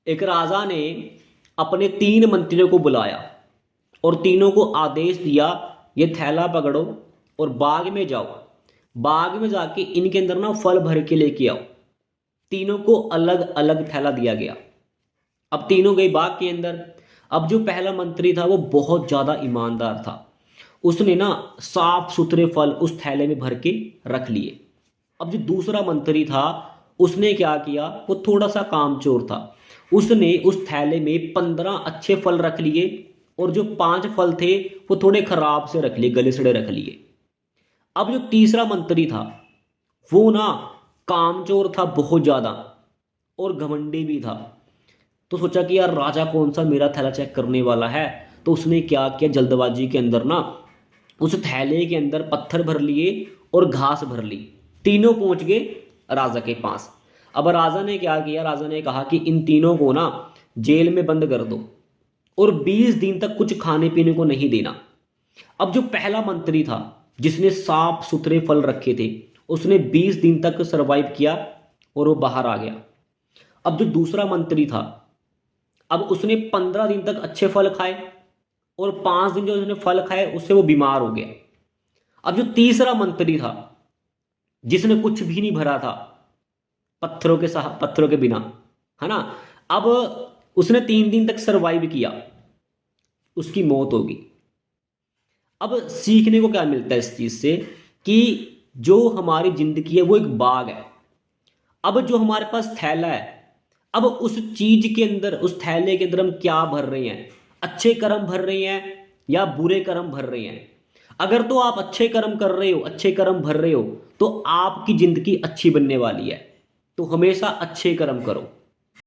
एक राजा ने अपने 3 मंत्रियों को बुलाया और तीनों को आदेश दिया, ये थैला पकड़ो और बाग में जाओ। बाग में जाके इनके अंदर ना फल भर के लेके आओ। तीनों को अलग अलग थैला दिया गया। अब तीनों गए बाग के अंदर। अब जो पहला मंत्री था वो बहुत ज्यादा ईमानदार था। उसने ना साफ सुथरे फल उस थैले में भर के रख लिए। अब जो दूसरा मंत्री था उसने क्या किया, वो थोड़ा सा कामचोर था। उसने उस थैले में 15 अच्छे फल रख लिए और जो 5 फल थे वो थोड़े खराब से रख लिए, गले सड़े रख लिए। अब जो तीसरा मंत्री था वो ना कामचोर था बहुत ज्यादा और घमंडी भी था। तो सोचा कि यार राजा कौन सा मेरा थैला चेक करने वाला है। तो उसने क्या किया, जल्दबाजी के अंदर ना उस थैले के अंदर पत्थर भर लिए और घास भर ली। तीनों पहुंच गए राजा के पास। अब राजा ने क्या किया, राजा ने कहा कि इन तीनों को ना जेल में बंद कर दो और 20 दिन तक कुछ खाने पीने को नहीं देना। अब जो पहला मंत्री था जिसने साफ सुथरे फल रखे थे उसने 20 दिन तक सरवाइव किया और वो बाहर आ गया। अब जो दूसरा मंत्री था अब उसने 15 दिन तक अच्छे फल खाए और 5 दिन जो उसने फल खाए उससे वो बीमार हो गया। अब जो तीसरा मंत्री था जिसने कुछ भी नहीं भरा था, पत्थरों के बिना, है ना, अब उसने 3 दिन तक सरवाइव किया, उसकी मौत होगी। अब सीखने को क्या मिलता है इस चीज से कि जो हमारी जिंदगी है वो एक बाग है। अब जो हमारे पास थैला है, अब उस चीज के अंदर, उस थैले के अंदर हम क्या भर रहे हैं, अच्छे कर्म भर रहे हैं या बुरे कर्म भर रहे हैं। अगर तो आप अच्छे कर्म कर रहे हो, अच्छे कर्म भर रहे हो, तो आपकी जिंदगी अच्छी बनने वाली है। तो हमेशा अच्छे कर्म करो।